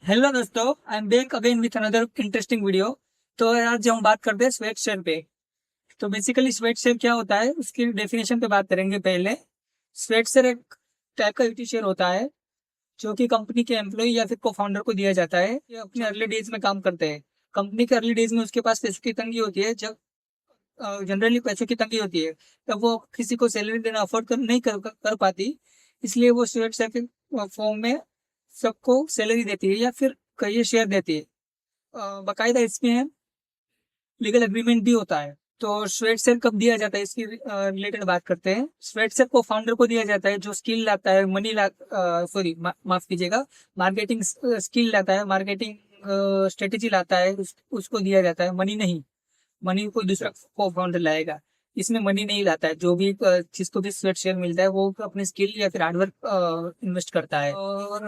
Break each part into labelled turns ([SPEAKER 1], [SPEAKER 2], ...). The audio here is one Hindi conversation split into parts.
[SPEAKER 1] हेलो दोस्तों, I am back again with another interesting video. तो आज हम बात करते हैं स्वेट शेयर पे। तो बेसिकली स्वेट शेयर क्या होता है उसकी डेफिनेशन पे बात करेंगे पहले। स्वेट शेयर एक टाइप का इक्विटी शेयर होता है जो कि कंपनी के एम्प्लॉय या फिर को फाउंडर को दिया जाता है। ये अपने अर्ली डेज में काम करते हैं। कंपनी के अर्ली डेज में उसके पास पैसों की तंगी होती है। जब जनरली पैसों की तंगी होती है तब वो किसी को सैलरी देना अफोर्ड कर नहीं कर पाती। इसलिए वो शेयर शेयर के फॉर्म में सबको सैलरी देती है या फिर कई शेयर देती है। बाकायदा इसमें लीगल एग्रीमेंट भी होता है। तो स्वेट शेयर कब दिया जाता है इसकी रिलेटेड बात करते हैं। स्वेट शेयर को फाउंडर को दिया जाता है जो स्किल लाता है, मनी ला सॉरी माफ कीजिएगा, मार्केटिंग स्किल लाता है, मार्केटिंग स्ट्रेटेजी लाता है, उसको दिया जाता है। मनी नहीं, मनी कोई दूसरा को फाउंडर लाएगा। इसमें मनी नहीं लाता है। जो भी जिसको भी स्वेट शेयर मिलता है वो अपने स्किल या फिर हार्डवर्क इन्वेस्ट करता है। और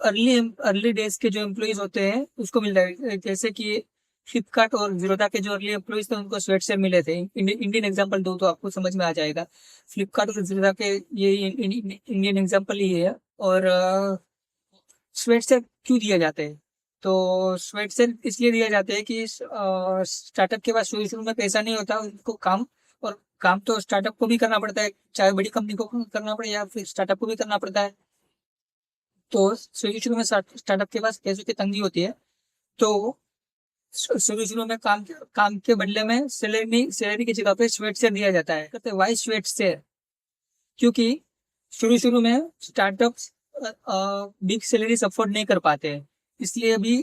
[SPEAKER 1] अर्ली अर्ली डेज के जो एम्प्लॉइज होते हैं उसको मिलता है। जैसे कि फ्लिपकार्ट और जीरोधा के जो अर्ली एम्प्लॉइज थे उनको स्वेट शेयर मिले थे। इंडियन एग्जांपल दो तो आपको समझ में आ जाएगा। फ्लिपकार्ट और जीरोधा के ये इंडियन एग्जांपल ही है। और स्वेट शेयर क्यों दिए जाते हैं? तो स्वेट शेयर इसलिए दिए जाते हैं कि स्टार्टअप के पास शुरू शुरू में पैसा नहीं होता उनको काम, और काम तो स्टार्टअप को भी करना पड़ता है, चाहे बड़ी कंपनी को करना पड़े या फिर स्टार्टअप को भी करना पड़ता है। तो शुरू शुरू में स्टार्टअप के पास पैसों की तंगी होती है। तो शुरू शुरू में काम के बदले में सैलरी की जगह पे स्वेट शेयर दिया जाता है। कहते हैं वाई स्वेट शेयर? क्योंकि शुरू शुरू में स्टार्टअप्स बिग सैलरीज अफोर्ड नहीं कर पाते हैं, इसलिए अभी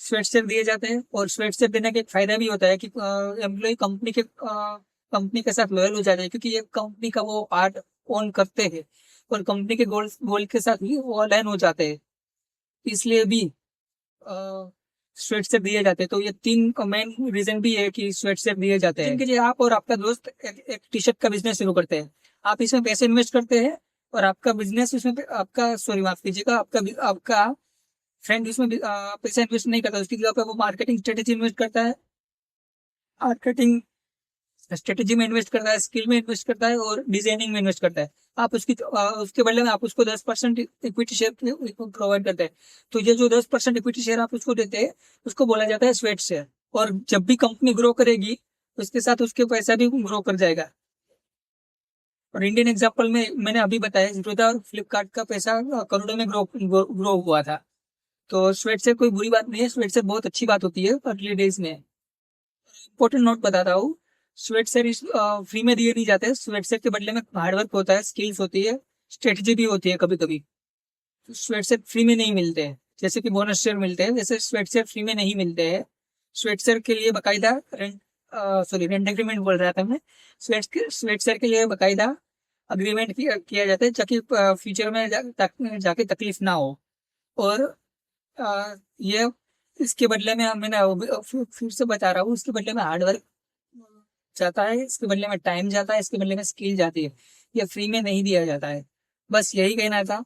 [SPEAKER 1] स्वेट शेयर दिए जाते हैं। और स्वेट शेयर देने का एक फायदा भी होता है कि एम्प्लॉय कंपनी के साथ लॉयल हो जाते हैं, क्योंकि ये कंपनी का वो पार्ट ओन करते हैं और कंपनी के गोल के साथ भी वो अलाइन हो जाते हैं। इसलिए भी स्वेट शेयर दिए जाते हैं। तो ये तीन मेन रीजन भी है कि स्वेट शेयर दिए जाते हैं। जिनके लिए आप और आपका दोस्त एक टी शर्ट का बिजनेस शुरू करते हैं। आप इसमें पैसे इन्वेस्ट करते हैं और आपका बिजनेस उसमें आपका सॉरी माफ कीजिएगा, आपका फ्रेंड उसमें पैसा इन्वेस्ट नहीं करता। उसकी जगह पे वो मार्केटिंग स्ट्रेटेजी इन्वेस्ट करता है, मार्केटिंग स्ट्रेटेजी में इन्वेस्ट करता है, स्किल में इन्वेस्ट करता है और डिजाइनिंग में इन्वेस्ट करता है। आप उसके बदले में आप उसको 10% इक्विटी शेयर प्रोवाइड करते हैं। तो ये जो 10% इक्विटी शेयर आप उसको देते हैं उसको बोला जाता है स्वेट शेयर। और जब भी कंपनी ग्रो करेगी उसके साथ उसके पैसा भी ग्रो कर जाएगा। और इंडियन एग्जाम्पल में मैंने अभी बताया जीरोधा और फ्लिपकार्ट का पैसा करोड़ों में ग्रो हुआ था। तो स्वेट शेयर कोई बुरी बात नहीं है, स्वेट शेयर बहुत अच्छी बात होती है अर्ली डेज में। इंपॉर्टेंट नोट बताता हूँ, स्वेट शेयर फ्री में दिए नहीं जाते। स्वेट शेयर के बदले में हार्डवर्क होता है, स्किल्स होती है, स्ट्रेटेजी भी होती है कभी कभी। तो स्वेट शेयर फ्री में नहीं मिलते हैं। जैसे कि बोनस शेयर मिलते हैं वैसे स्वेट शेयर फ्री में नहीं मिलते हैं। स्वेट शेयर के लिए बकायदा रेंट एग्रीमेंट बोल रहा था मैं। स्वेट शेयर के लिए बकायदा अग्रीमेंट किया जाता है ताकि फ्यूचर में जाके तकलीफ ना हो। और ये इसके बदले में मैंने फिर से बता रहा हूँ, इसके बदले में हार्डवर्क जाता है, इसके बदले में टाइम जाता है, इसके बदले में स्किल जाती है। ये फ्री में नहीं दिया जाता है। बस यही कहना था।